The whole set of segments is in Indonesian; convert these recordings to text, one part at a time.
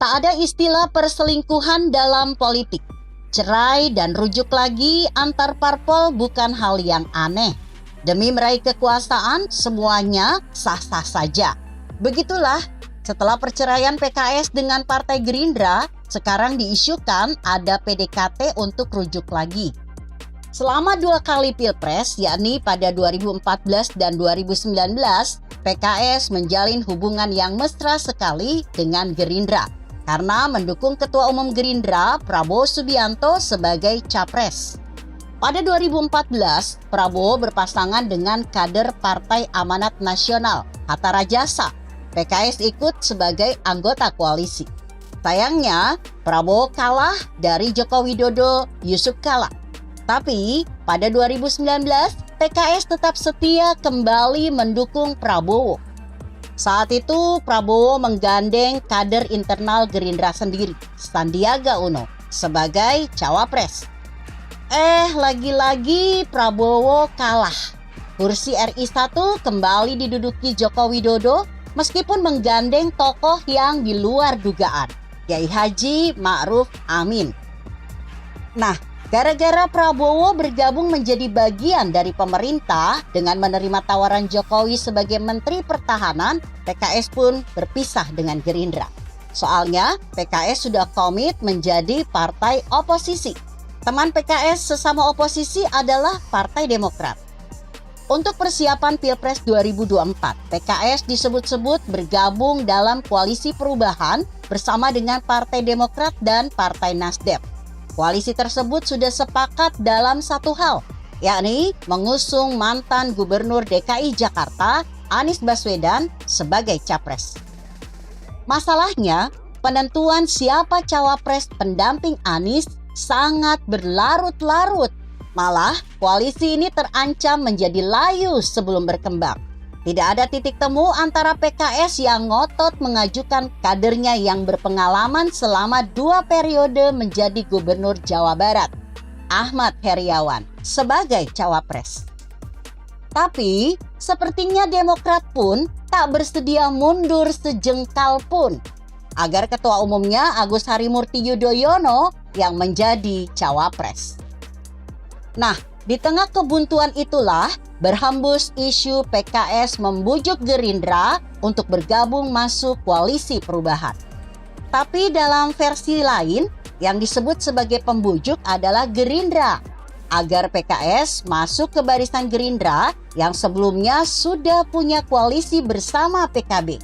Tak ada istilah perselingkuhan dalam politik. Cerai dan rujuk lagi antar parpol bukan hal yang aneh. Demi meraih kekuasaan, semuanya sah-sah saja. Begitulah, setelah perceraian PKS dengan Partai Gerindra, sekarang diisukan ada PDKT untuk rujuk lagi. Selama 2 kali pilpres, yakni pada 2014 dan 2019, PKS menjalin hubungan yang mesra sekali dengan Gerindra karena mendukung Ketua Umum Gerindra Prabowo Subianto sebagai capres. Pada 2014, Prabowo berpasangan dengan kader Partai Amanat Nasional, Hatta Rajasa. PKS ikut sebagai anggota koalisi. Sayangnya, Prabowo kalah dari Joko Widodo Yusuf Kala. Tapi pada 2019, PKS tetap setia kembali mendukung Prabowo. Saat itu Prabowo menggandeng kader internal Gerindra sendiri, Sandiaga Uno, sebagai cawapres. Lagi-lagi Prabowo kalah. Kursi RI 1 kembali diduduki Joko Widodo meskipun menggandeng tokoh yang di luar dugaan, Kiai Haji Ma'ruf Amin. Nah, gara-gara Prabowo bergabung menjadi bagian dari pemerintah dengan menerima tawaran Jokowi sebagai Menteri Pertahanan, PKS pun berpisah dengan Gerindra. Soalnya PKS sudah komit menjadi partai oposisi. Teman PKS sesama oposisi adalah Partai Demokrat. Untuk persiapan Pilpres 2024, PKS disebut-sebut bergabung dalam koalisi perubahan bersama dengan Partai Demokrat dan Partai Nasdem. Koalisi tersebut sudah sepakat dalam satu hal, yakni mengusung mantan Gubernur DKI Jakarta, Anies Baswedan, sebagai capres. Masalahnya, penentuan siapa cawapres pendamping Anies sangat berlarut-larut. Malah, koalisi ini terancam menjadi layu sebelum berkembang. Tidak ada titik temu antara PKS yang ngotot mengajukan kadernya yang berpengalaman selama 2 periode menjadi Gubernur Jawa Barat, Ahmad Heriawan, sebagai cawapres. Tapi, sepertinya Demokrat pun tak bersedia mundur sejengkal pun agar Ketua Umumnya Agus Harimurti Yudhoyono yang menjadi cawapres. Nah, di tengah kebuntuan itulah berhembus isu PKS membujuk Gerindra untuk bergabung masuk koalisi perubahan. Tapi dalam versi lain, yang disebut sebagai pembujuk adalah Gerindra, agar PKS masuk ke barisan Gerindra yang sebelumnya sudah punya koalisi bersama PKB.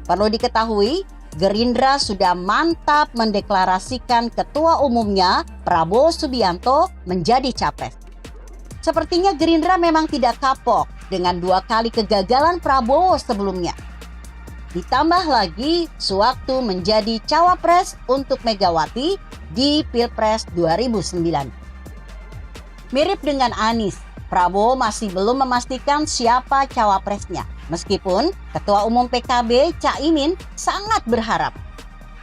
Perlu diketahui, Gerindra sudah mantap mendeklarasikan Ketua Umumnya Prabowo Subianto menjadi capres. Sepertinya Gerindra memang tidak kapok dengan 2 kali kegagalan Prabowo sebelumnya. Ditambah lagi sewaktu menjadi cawapres untuk Megawati di Pilpres 2009. Mirip dengan Anies, Prabowo masih belum memastikan siapa cawapresnya. Meskipun Ketua Umum PKB Caimin sangat berharap.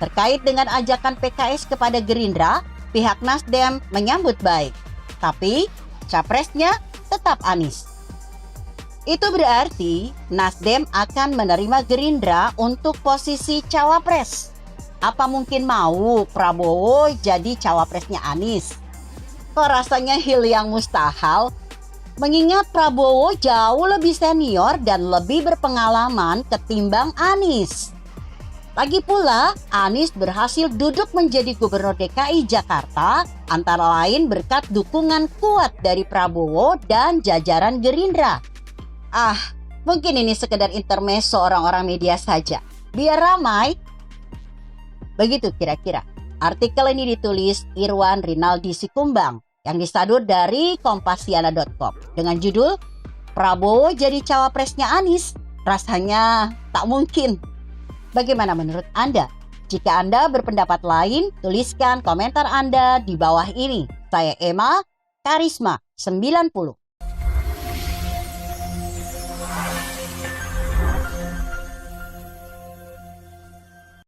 Terkait dengan ajakan PKS kepada Gerindra, pihak Nasdem menyambut baik. Tapi capresnya tetap Anies. Itu berarti Nasdem akan menerima Gerindra untuk posisi cawapres. Apa mungkin mau Prabowo jadi cawapresnya Anies? Kok rasanya hal yang mustahil? Mengingat Prabowo jauh lebih senior dan lebih berpengalaman ketimbang Anies. Lagi pula, Anies berhasil duduk menjadi Gubernur DKI Jakarta antara lain berkat dukungan kuat dari Prabowo dan jajaran Gerindra. Mungkin ini sekedar intermezzo orang-orang media saja, biar ramai. Begitu kira-kira. Artikel ini ditulis Irwan Rinaldi Sikumbang yang disadur dari kompasiana.com dengan judul Prabowo jadi cawapresnya Anies, rasanya tak mungkin. Bagaimana menurut Anda? Jika Anda berpendapat lain, tuliskan komentar Anda di bawah ini. Saya Emma, Karisma 90.